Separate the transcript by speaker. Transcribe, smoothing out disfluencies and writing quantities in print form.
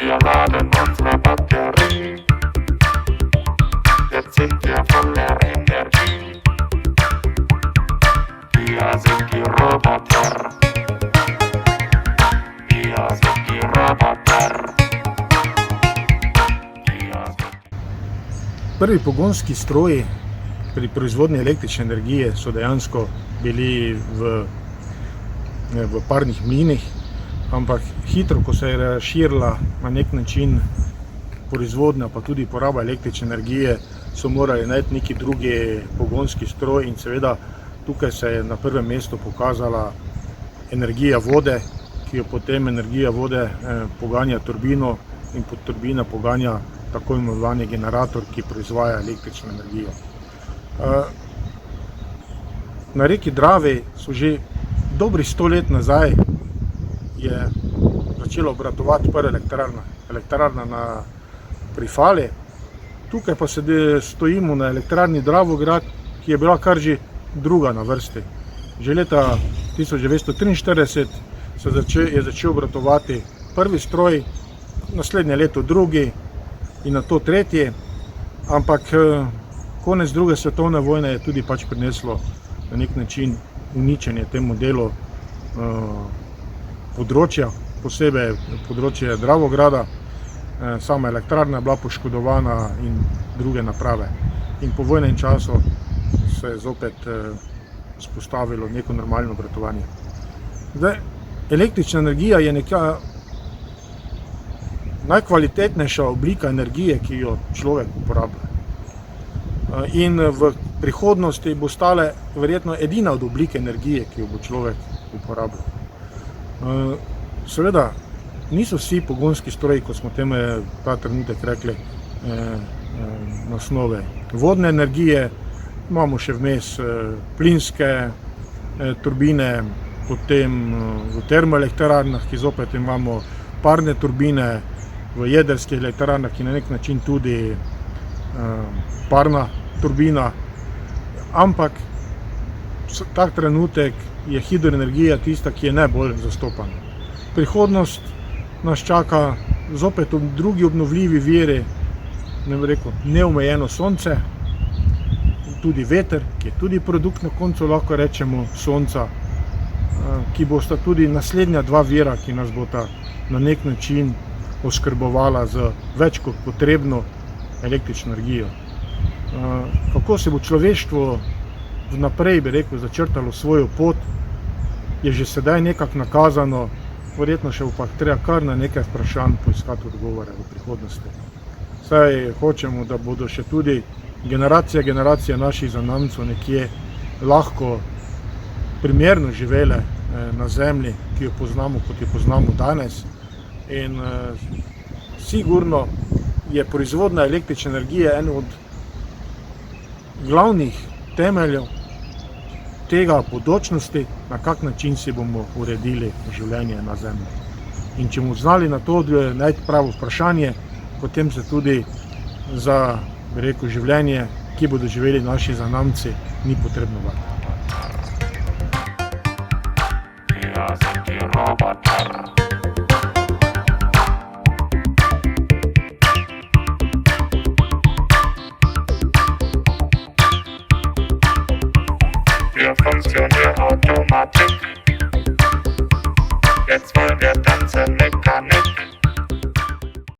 Speaker 1: Wir laden unsere Batterie. Jetzt sind wir voller Energie. Wir sind die Roboter. Wir sind die Roboter.
Speaker 2: Prvi pogonski stroji pri proizvodnji električne energije so dejansko bili v parnih mlinih, ampak hitro, ko se je razširila na nek način proizvodnja, pa tudi poraba električne energije, so morali najti neki drugi pogonski stroj in seveda tukaj se je na prvem mestu pokazala energija vode, ki jo potem energija vode poganja turbino in pod turbina poganja tako imenovani generator, ki proizvaja električno energijo. Na reki Dravi so že dobrih 100 let nazaj je začela obratovati prva elektrarna pri Fali. Tukaj pa stojimo na elektrarni Dravograd, ki je bila kar že druga na vrsti. Že leta 1943 je začel obratovati prvi stroj, naslednje leto drugi in nato tretji, ampak konec druge svetovne vojne je tudi pač prineslo na nek način uničenje temu delu področja, posebej področje Dravograda. Sama elektrarna je bila poškodovana in druge naprave. In po vojnem času se je zopet vzpostavilo neko normalno obratovanje. Zdaj, električna energija je neka najkvalitetnejša oblika energije, ki jo človek uporablja. In v prihodnosti bo stala verjetno edina od oblik energije, ki jo bo človek uporabljal. Seveda, niso vsi pogonski stroji, kot smo temu ta trenutek rekli, na osnovi vodne energije. Imamo še vmes plinske turbine, potem v termoelektrarnah, ki zopet imamo parne turbine, v jedrskih elektrarnah, ki na nek način tudi parna turbina. Ampak tak trenutek je hidroenergija tista, ki je najbolj zastopana. Prihodnost nas čaka zopet drugi obnovljivi viri, neomejeno sonce, tudi veter, ki je tudi produkt na koncu, lahko rečemo, sonca, ki bosta tudi naslednja dva vira, ki nas bosta na nek način oskrbovala z več kot potrebno električno energijo. Kako se bo človeštvo vnaprej, bi rekel, začrtalo svojo pot, je že sedaj nekako nakazano, verjetno še bo pa treba kar na nekaj vprašanj poiskati odgovore v prihodnosti. Saj hočemo, da bodo še tudi generacije naših zanamcev nekje lahko primerno živele na zemlji, ki jo poznamo, kot jo poznamo danes. In sigurno je proizvodnja električne energije en od glavnih temeljev tega bodočnosti, na kak način si bomo uredili življenje na zemlji. In če bomo znali na to najti pravo vprašanje, potem se tudi za, bi rekel, življenje, ki bodo živeli naši zanamci, ni potrebno bati.
Speaker 1: Wir funktionieren Automatik. Jetzt wollen wir tanzen.